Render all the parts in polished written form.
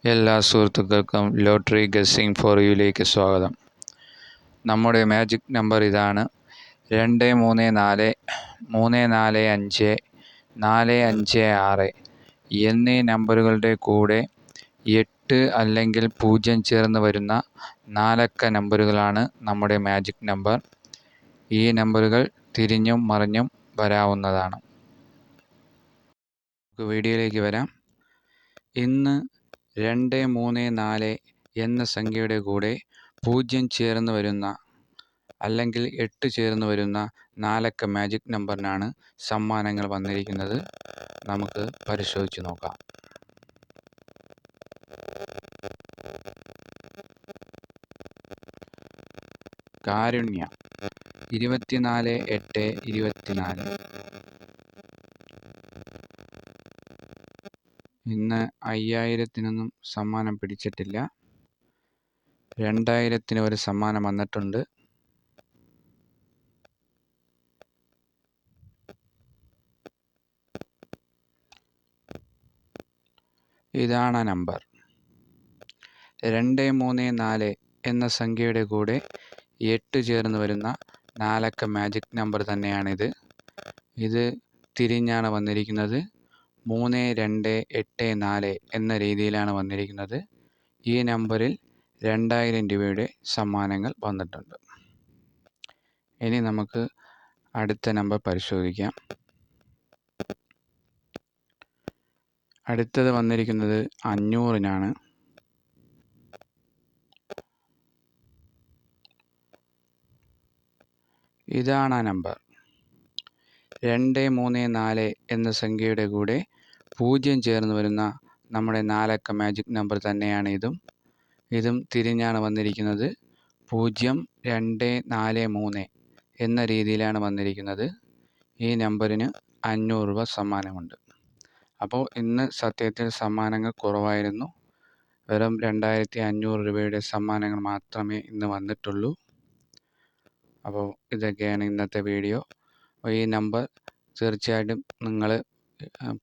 എല്ലാ സുഹൃത്തുക്കൾക്കും lottery guessing four യുയിലേക്ക് സ്വാഗതം. നമ്മുടെ മാജിക് നമ്പർ ഇതാണ്: 23434545 എന്നീ നമ്പറുകളുടെ കൂടെ 8 അല്ലെങ്കിൽ 0 ചേർന്ന് വരുന്ന 4 അക്ക നമ്പറുകളാണ് നമ്മുടെ മാജിക് നമ്പർ. ഈ നമ്പറുകൾ തിരിഞ്ഞും മറിഞ്ഞും വരാവുന്നതാണ്. വീഡിയോയിലേക്ക് വരാം. ഇന്ന് 234 എന്ന സംഖ്യയുടെ കൂടെ 0 ചേർന്ന് വരുന്ന അല്ലെങ്കിൽ 8 ചേർന്ന് വരുന്ന 4 അക്ക മാജിക് നമ്പറിനാണ് സമ്മാനങ്ങൾ വന്നിരിക്കുന്നത്. നമുക്ക് പരിശോധിച്ച് നോക്കാം. കാരുണ്യ 24/8/24. ഇന്ന് 5000-നൊന്നും സമ്മാനം പിടിച്ചിട്ടില്ല. 2000-ന് ഒരു സമ്മാനം വന്നിട്ടുണ്ട്. ഇതാണ് നമ്പർ. 234 എന്ന സംഖ്യയുടെ കൂടെ 8 ചേർന്ന് വരുന്ന 4 അക്ക മാജിക് നമ്പർ തന്നെയാണിത്. ഇത് തിരിഞ്ഞാണ് വന്നിരിക്കുന്നത്. 3284 എന്ന രീതിയിലാണ് വന്നിരിക്കുന്നത്. ഈ നമ്പറിൽ 2000 രൂപയുടെ സമ്മാനങ്ങൾ വന്നിട്ടുണ്ട്. ഇനി നമുക്ക് അടുത്ത നമ്പർ പരിശോധിക്കാം. അടുത്തത് വന്നിരിക്കുന്നത് 500-നാണ്. ഇതാണ് ആ നമ്പർ. 234 എന്ന സംഖ്യയുടെ കൂടെ 0 ചേർന്ന് വരുന്ന നമ്മുടെ 4 അക്ക മാജിക് നമ്പർ തന്നെയാണ് ഇതും തിരിഞ്ഞാണ് വന്നിരിക്കുന്നത്. 0243 എന്ന രീതിയിലാണ് വന്നിരിക്കുന്നത്. ഈ നമ്പറിന് 500 രൂപ സമ്മാനമുണ്ട്. അപ്പോൾ ഇന്ന് സത്യത്തിൽ സമ്മാനങ്ങൾ കുറവായിരുന്നു. വെറും 2500 രൂപയുടെ സമ്മാനങ്ങൾ മാത്രമേ ഇന്ന് വന്നിട്ടുള്ളൂ. അപ്പോൾ ഇതൊക്കെയാണ് ഇന്നത്തെ വീഡിയോ. ഈ നമ്പർ തീർച്ചയായിട്ടും നിങ്ങൾ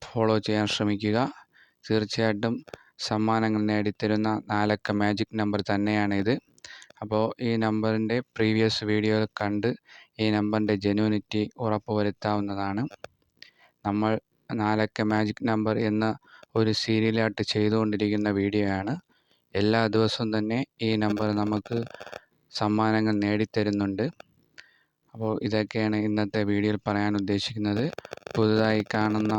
ഫോളോ ചെയ്യാൻ ശ്രമിക്കുക. തീർച്ചയായിട്ടും സമ്മാനങ്ങൾ നേടിത്തരുന്ന 4 അക്ക മാജിക് നമ്പർ തന്നെയാണിത്. അപ്പോൾ ഈ നമ്പറിൻ്റെ പ്രീവിയസ് വീഡിയോ കണ്ട് ഈ നമ്പറിൻ്റെ ജെന്യൂനിറ്റി ഉറപ്പുവരുത്താവുന്നതാണ്. നമ്മൾ 4 അക്ക മാജിക് നമ്പർ എന്ന ഒരു സീരിയലായിട്ട് ചെയ്തുകൊണ്ടിരിക്കുന്ന വീഡിയോയാണ്. എല്ലാ ദിവസവും തന്നെ ഈ നമ്പർ നമുക്ക് സമ്മാനങ്ങൾ നേടിത്തരുന്നുണ്ട്. അപ്പോൾ ഇതൊക്കെയാണ് ഇന്നത്തെ വീഡിയോയിൽ പറയാൻ ഉദ്ദേശിക്കുന്നത്. പുതുതായി കാണുന്ന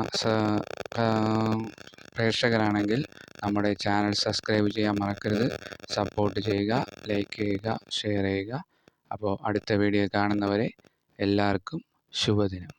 പ്രേക്ഷകരാണെങ്കിൽ നമ്മുടെ ചാനൽ സബ്സ്ക്രൈബ് ചെയ്യാൻ മറക്കരുത്. സപ്പോർട്ട് ചെയ്യുക, ലൈക്ക് ചെയ്യുക, ഷെയർ ചെയ്യുക. അപ്പോൾ അടുത്ത വീഡിയോ കാണുന്നവരെ എല്ലാവർക്കും ശുഭദിനം.